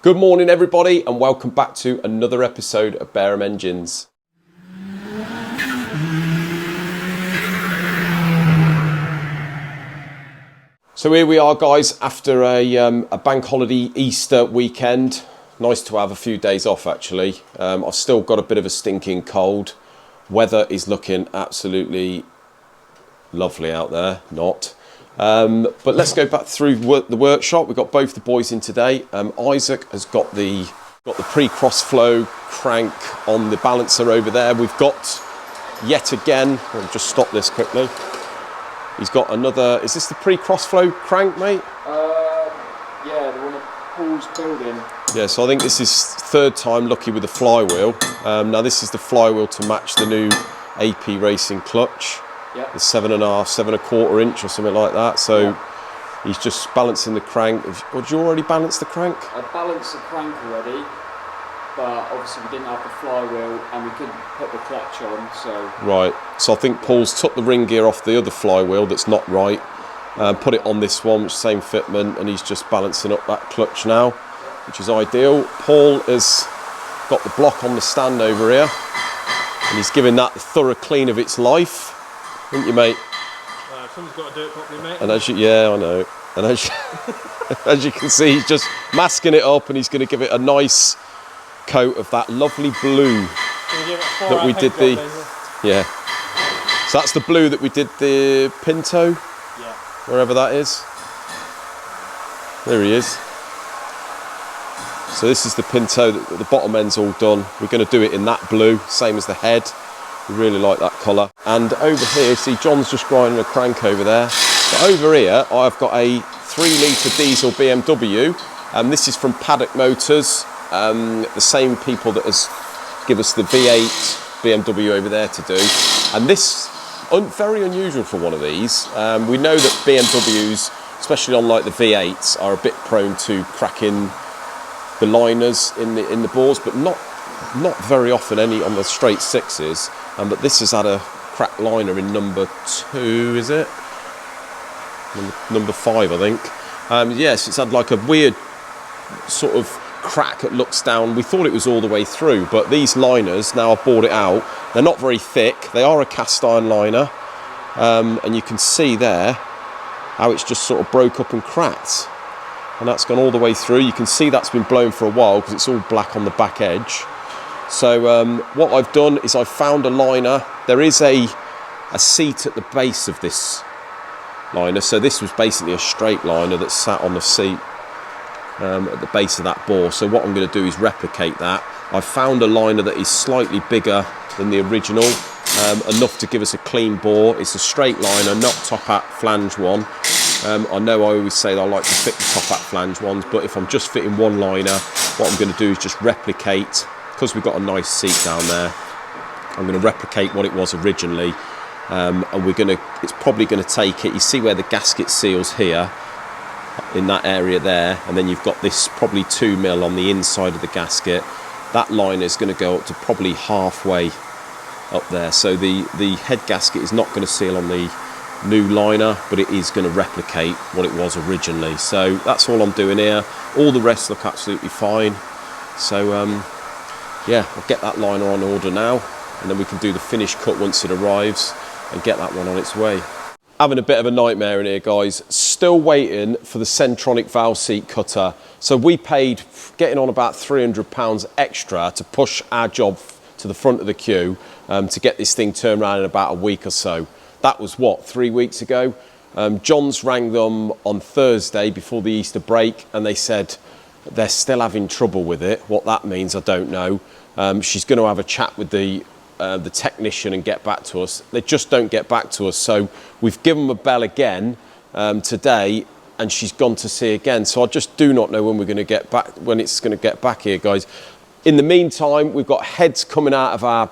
Good morning everybody and welcome back to another episode of Bareham Engines. So here we are guys after a bank holiday Easter weekend. Nice to have a few days off actually. I've still got a bit of a stinking cold. Weather is looking absolutely lovely out there, not. But let's go back through the workshop. We've got both the boys in today. Isaac has got the Pre Crossflow crank on the balancer over there. We've got yet again, I'll just stop this quickly. He's got another, is this the Pre Crossflow crank, mate? Yeah, the one that Paul's building. Yeah, so I think this is third time lucky with the flywheel. Now this is the flywheel to match the new AP Racing clutch. Yep. The 7.5, 7.25 inch or something like that. So yep. He's just balancing the crank. Did you already balance the crank? I balanced the crank already, but obviously we didn't have the flywheel and we couldn't put the clutch on, so... Right, so I think Paul's took the ring gear off the other flywheel that's not right, put it on this one, which is same fitment, and he's just balancing up that clutch now, which is ideal. Paul has got the block on the stand over here, and he's giving that the thorough clean of its life. Didn't you, mate? Someone's got to do it properly, mate. And as you, yeah, I know. And as you can see, he's just masking it up, and he's going to give it a nice coat of that lovely blue that we did the. Yeah. So that's the blue that we did the Pinto. Yeah. Wherever that is. There he is. So this is the Pinto. The bottom end's all done. We're going to do it in that blue, same as the head. We really like that colour. And over here, see John's just grinding a crank over there. But over here, I've got a 3-litre diesel BMW. This is from Paddock Motors, the same people that has give us the V8 BMW over there to do. And this, very unusual for one of these. We know that BMWs, especially on like the V8s, are a bit prone to cracking the liners in the bores, but not very often any on the straight sixes. But this has had a cracked liner in number 2, is it? Number 5, I think. Yes, it's had like a weird sort of crack that looks down. We thought it was all the way through, but these liners, now I've bought it out, they're not very thick. They are a cast iron liner. And you can see there how it's just sort of broke up and cracked. And that's gone all the way through. You can see that's been blown for a while because it's all black on the back edge. So what I've done is I've found a liner. There is a seat at the base of this liner. So this was basically a straight liner that sat on the seat at the base of that bore. So what I'm going to do is replicate that. I've found a liner that is slightly bigger than the original, enough to give us a clean bore. It's a straight liner, not top hat flange one. I know I always say that I like to fit the top hat flange ones, but if I'm just fitting one liner, what I'm going to do is just replicate. Because we've got a nice seat down there, I'm going to replicate what it was originally, and it's probably going to take it, you see where the gasket seals here, in that area there, and then you've got this probably 2mm on the inside of the gasket. That liner is going to go up to probably halfway up there, so the head gasket is not going to seal on the new liner, but it is going to replicate what it was originally. So that's all I'm doing here. All the rest look absolutely fine. So yeah, I'll get that liner on order now, and then we can do the finish cut once it arrives and get that one on its way. Having a bit of a nightmare in here, guys. Still waiting for the Centronic valve seat cutter. So we paid, getting on about £300 extra to push our job to the front of the queue to get this thing turned around in about a week or so. That was what, 3 weeks ago? John's rang them on Thursday before the Easter break, and they said they're still having trouble with it. What that means, I don't know. She's going to have a chat with the technician and get back to us. They just don't get back to us. So we've given them a bell again today, and she's gone to see again. So I just do not know when we're going to get back, when it's going to get back here, guys. In the meantime, we've got heads coming out of our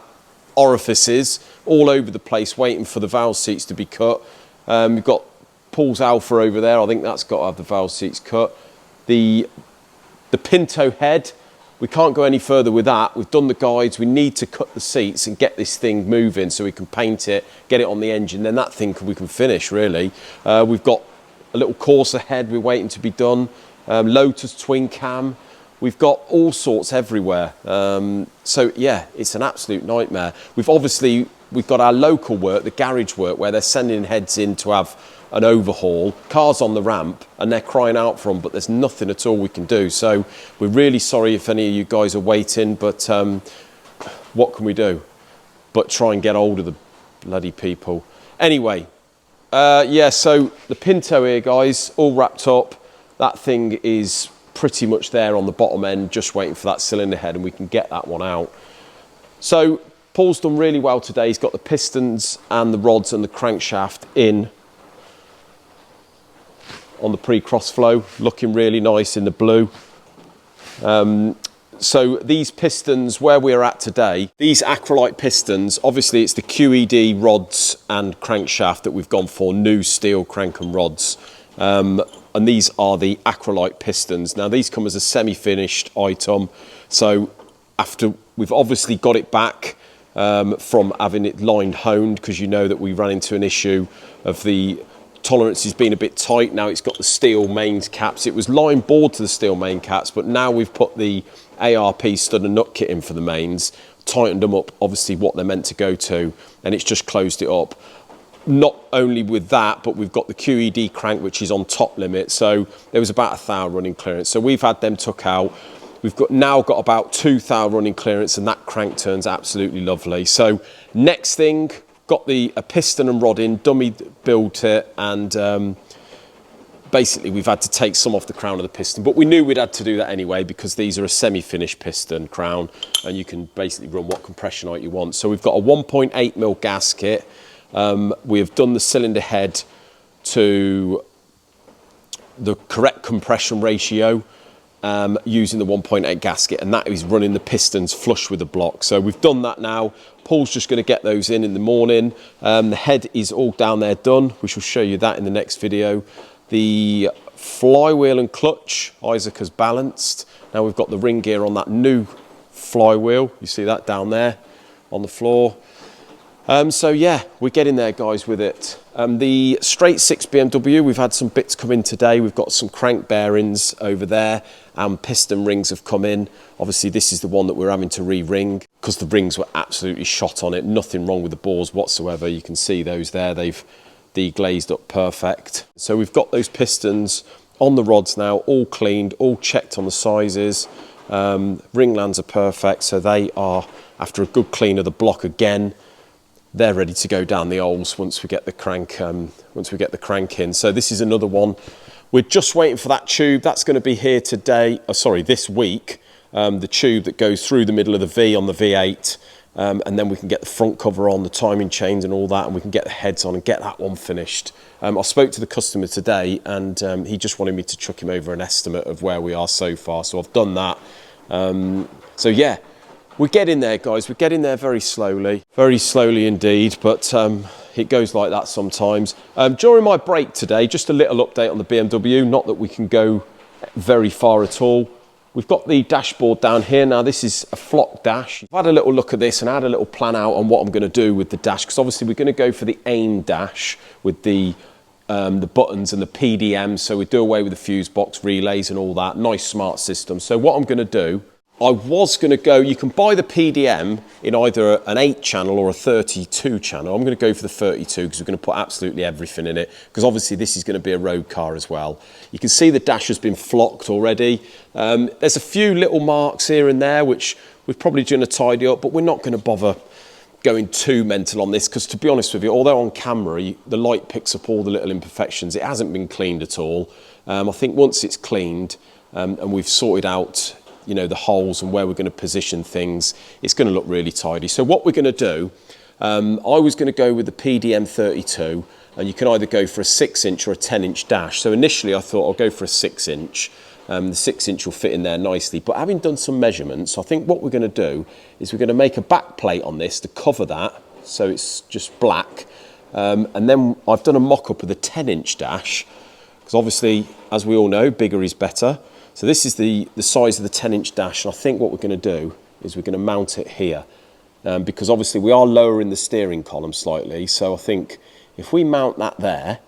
orifices all over the place, waiting for the valve seats to be cut. We've got Paul's Alpha over there. I think that's got to have the valve seats cut. The Pinto head, we can't go any further with that. We've done the guides. We need to cut the seats and get this thing moving so we can paint it, get it on the engine. Then that thing we can finish, really. We've got a little Corsa head we're waiting to be done. Lotus twin cam. We've got all sorts everywhere. So yeah, it's an absolute nightmare. We've got our local work, the garage work, where they're sending heads in to have an overhaul, cars on the ramp, and they're crying out for them, but there's nothing at all we can do. So we're really sorry if any of you guys are waiting, but what can we do but try and get hold of the bloody people? Anyway, yeah, so the Pinto here, guys, all wrapped up. That thing is pretty much there on the bottom end, just waiting for that cylinder head, and we can get that one out. So Paul's done really well today. He's got the pistons and the rods and the crankshaft in on the Pre Crossflow, looking really nice in the blue. So these pistons, where we're at today, these acrylite pistons, obviously it's the QED rods and crankshaft that we've gone for, new steel crank and rods. And these are the acrylite pistons. Now these come as a semi-finished item. So after we've obviously got it back from having it lined honed, because you know that we ran into an issue of the tolerances being a bit tight. Now it's got the steel mains caps. It was line bored to the steel main caps, but now we've put the ARP stud and nut kit in for the mains, tightened them up, obviously what they're meant to go to, and it's just closed it up. Not only with that, but we've got the QED crank, which is on top limit. So there was about 1 thou running clearance. So we've had them took out. We've now got about 2 thou running clearance, and that crank turns absolutely lovely. So next thing, got a piston and rod in, dummy built it, and basically we've had to take some off the crown of the piston, but we knew we'd had to do that anyway because these are a semi-finished piston crown, and you can basically run what compression height you want. So we've got a 1.8mm gasket. We have done the cylinder head to the correct compression ratio using the 1.8 gasket, and that is running the pistons flush with the block. So we've done that now. Paul's just going to get those in the morning. The head is all down there done. We shall show you that in the next video. The flywheel and clutch, Isaac has balanced. Now we've got the ring gear on that new flywheel. You see that down there on the floor. So yeah, we're getting there, guys, with it. The straight 6 BMW, we've had some bits come in today. We've got some crank bearings over there, and piston rings have come in. Obviously this is the one that we're having to re-ring because the rings were absolutely shot on it. Nothing wrong with the bores whatsoever. You can see those there, they've deglazed up perfect. So we've got those pistons on the rods now, all cleaned, all checked on the sizes. Ring lands are perfect, so they are, after a good clean of the block again, they're ready to go down the holes once we get the crank in. So this is another one. We're just waiting for that tube. That's going to be here today. Oh, sorry, this week. The tube that goes through the middle of the V on the V8, and then we can get the front cover on, the timing chains and all that, and we can get the heads on and get that one finished. I spoke to the customer today, and he just wanted me to chuck him over an estimate of where we are so far. So I've done that. So yeah. We're getting there, guys. We're getting there very slowly indeed, but it goes like that sometimes. During my break today, just a little update on the BMW, not that we can go very far at all. We've got the dashboard down here. Now, this is a flock dash. I've had a little look at this and I had a little plan out on what I'm going to do with the dash, because obviously we're going to go for the AIM dash with the buttons and the PDM, so we do away with the fuse box relays and all that. Nice smart system. So what I'm going to do, I was going to go, you can buy the PDM in either an 8 channel or a 32 channel. I'm going to go for the 32 because we're going to put absolutely everything in it, because obviously this is going to be a road car as well. You can see the dash has been flocked already. There's a few little marks here and there which we're probably going to tidy up, but we're not going to bother going too mental on this, because to be honest with you, although on camera the light picks up all the little imperfections, it hasn't been cleaned at all. I think once it's cleaned and we've sorted out, you know, the holes and where we're going to position things, it's going to look really tidy. So what we're going to do, I was going to go with the PDM 32, and you can either go for a 6-inch or a 10-inch dash. So initially I thought I'll go for a 6-inch. The 6-inch will fit in there nicely, but having done some measurements, I think what we're going to do is we're going to make a back plate on this to cover that, so it's just black. And then I've done a mock-up of the 10-inch dash, because obviously, as we all know, bigger is better. So this is the size of the 10-inch dash, and I think what we're going to do is we're going to mount it here, because obviously we are lowering the steering column slightly. So I think if we mount that there,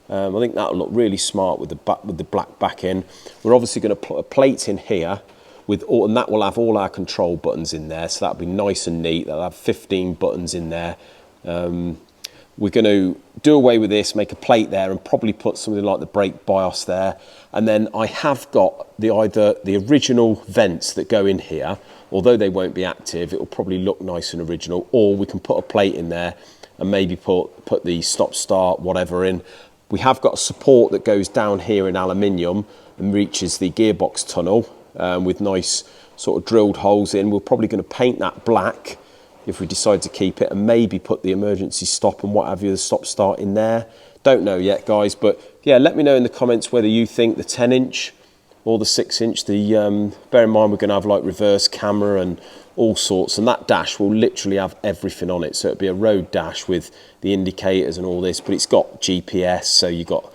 I think that'll look really smart with the black back in. We're obviously going to put a plate in here, and that will have all our control buttons in there, so that'll be nice and neat. They'll have 15 buttons in there. We're going to do away with this, make a plate there, and probably put something like the brake BIOS there. And then I have got either the original vents that go in here, although they won't be active, it will probably look nice and original, or we can put a plate in there and maybe put the stop start whatever in. We have got a support that goes down here in aluminium and reaches the gearbox tunnel with nice sort of drilled holes in. We're probably going to paint that black if we decide to keep it, and maybe put the emergency stop and what have you, the stop start in there. Don't know yet, guys, but yeah, let me know in the comments whether you think the 10-inch or the 6-inch. Bear in mind we're going to have like reverse camera and all sorts, and that dash will literally have everything on it. So it'll be a road dash with the indicators and all this, but it's got GPS, so you got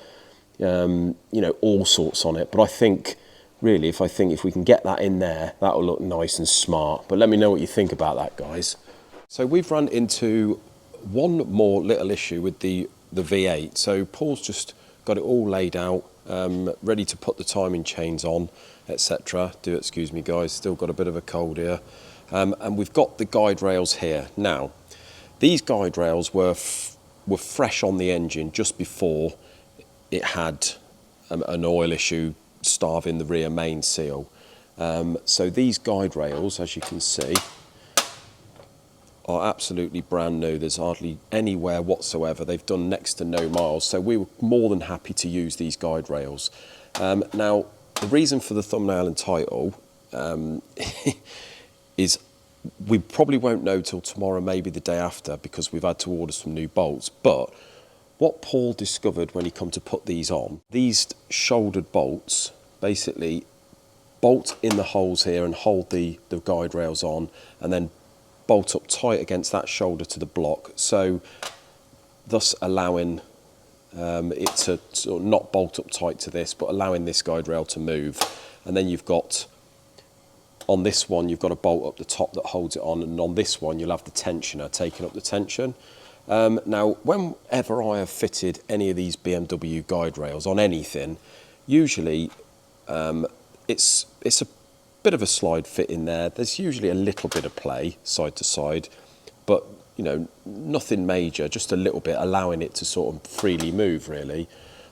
you know, all sorts on it. But I think really, if we can get that in there, that'll look nice and smart. But let me know what you think about that, guys. So we've run into one more little issue with the V8. So Paul's just got it all laid out, ready to put the timing chains on, etc. Do excuse me, guys, still got a bit of a cold here. And we've got the guide rails here. Now, these guide rails were fresh on the engine just before it had an oil issue starving the rear main seal. So these guide rails, as you can see, are absolutely brand new. There's hardly anywhere whatsoever. They've done next to no miles, so we were more than happy to use these guide rails. Now, the reason for the thumbnail and title is we probably won't know till tomorrow, maybe the day after, because we've had to order some new bolts. But what Paul discovered when he come to put these on, these shouldered bolts basically bolt in the holes here and hold the guide rails on, and then bolt up tight against that shoulder to the block, so thus allowing it to sort of not bolt up tight to this, but allowing this guide rail to move. And then you've got, on this one, you've got a bolt up the top that holds it on, and on this one you'll have the tensioner taking up the tension. Now, whenever I have fitted any of these BMW guide rails on anything, usually it's a bit of a slide fit in there. There's usually a little bit of play side to side, but you know, nothing major, just a little bit, allowing it to sort of freely move really.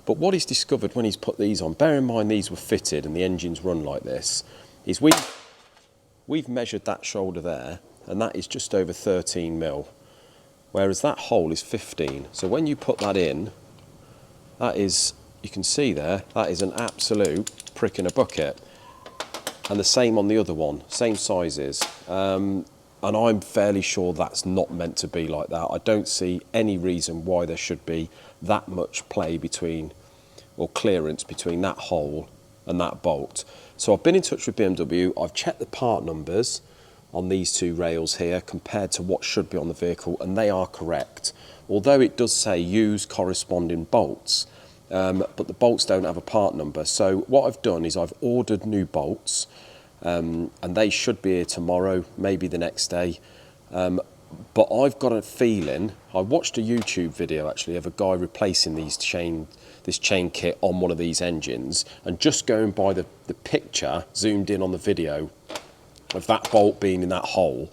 But what he's discovered when he's put these on, bear in mind these were fitted and the engines run like this, is we've measured that shoulder there, and that is just over 13 mil, whereas that hole is 15. So when you put that in, that is, you can see there, that is an absolute prick in a bucket. And the same on the other one, same sizes. And I'm fairly sure that's not meant to be like that. I don't see any reason why there should be that much play between, or clearance between that hole and that bolt. So I've been in touch with BMW, I've checked the part numbers on these two rails here compared to what should be on the vehicle, and they are correct. Although it does say use corresponding bolts, but the bolts don't have a part number. So what I've done is I've ordered new bolts, and they should be here tomorrow, maybe the next day. But I've got a feeling, I watched a YouTube video actually of a guy replacing this chain kit on one of these engines, and just going by the picture zoomed in on the video of that bolt being in that hole,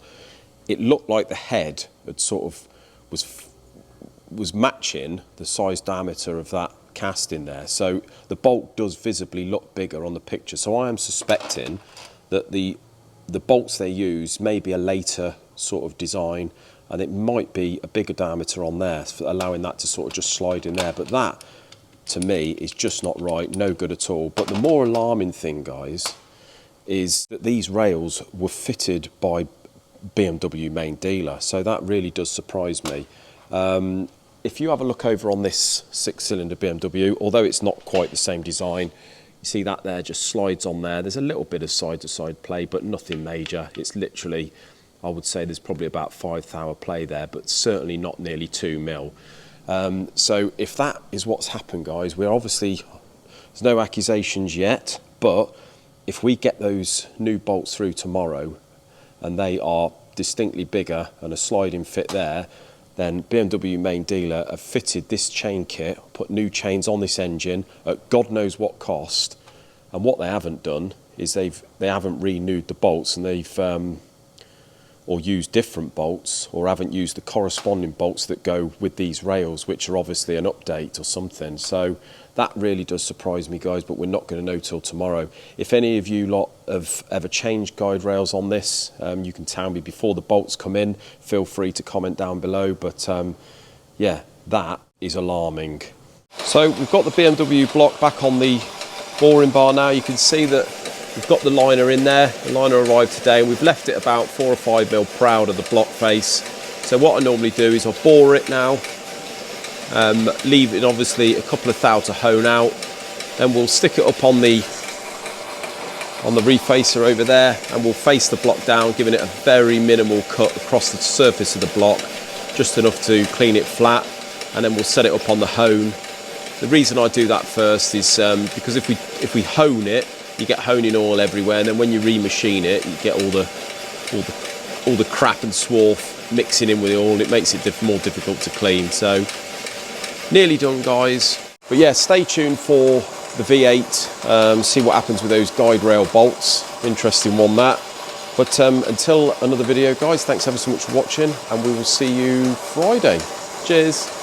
it looked like the head had sort of was matching the size diameter of that cast in there. So the bolt does visibly look bigger on the picture. So I am suspecting that the bolts they use may be a later sort of design, and it might be a bigger diameter on there, allowing that to sort of just slide in there. But that, to me, is just not right, no good at all. But the more alarming thing, guys, is that these rails were fitted by BMW main dealer. So that really does surprise me. If you have a look over on this 6-cylinder BMW, although it's not quite the same design, you see that there just slides on there. There's a little bit of side-to-side play, but nothing major. It's literally, I would say there's probably about 5 thou play there, but certainly not nearly 2 mil. So if that is what's happened, guys, we're obviously, there's no accusations yet, but if we get those new bolts through tomorrow and they are distinctly bigger and a sliding fit there, then BMW main dealer have fitted this chain kit, put new chains on this engine at God knows what cost, and what they haven't done is they haven't renewed the bolts, and they've or used different bolts, or haven't used the corresponding bolts that go with these rails, which are obviously an update or something. So that really does surprise me, guys, but we're not going to know till tomorrow. If any of you lot have ever changed guide rails on this, you can tell me before the bolts come in. Feel free to comment down below, but yeah, that is alarming. So we've got the BMW block back on the boring bar now. You can see that we've got the liner in there. The liner arrived today, and we've left it about 4 or 5 mil proud of the block face. So what I normally do is I'll bore it now, leave it obviously a couple of thou to hone out, then we'll stick it up on the refacer over there, and we'll face the block down, giving it a very minimal cut across the surface of the block, just enough to clean it flat, and then we'll set it up on the hone. The reason I do that first is because if we hone it, you get honing oil everywhere, and then when you remachine it, you get all the crap and swarf mixing in with the oil. It makes it more difficult to clean. So nearly done, guys. But yeah, stay tuned for the V8. See what happens with those guide rail bolts. Interesting one, that. But until another video, guys, thanks ever so much for watching, and we will see you Friday. Cheers.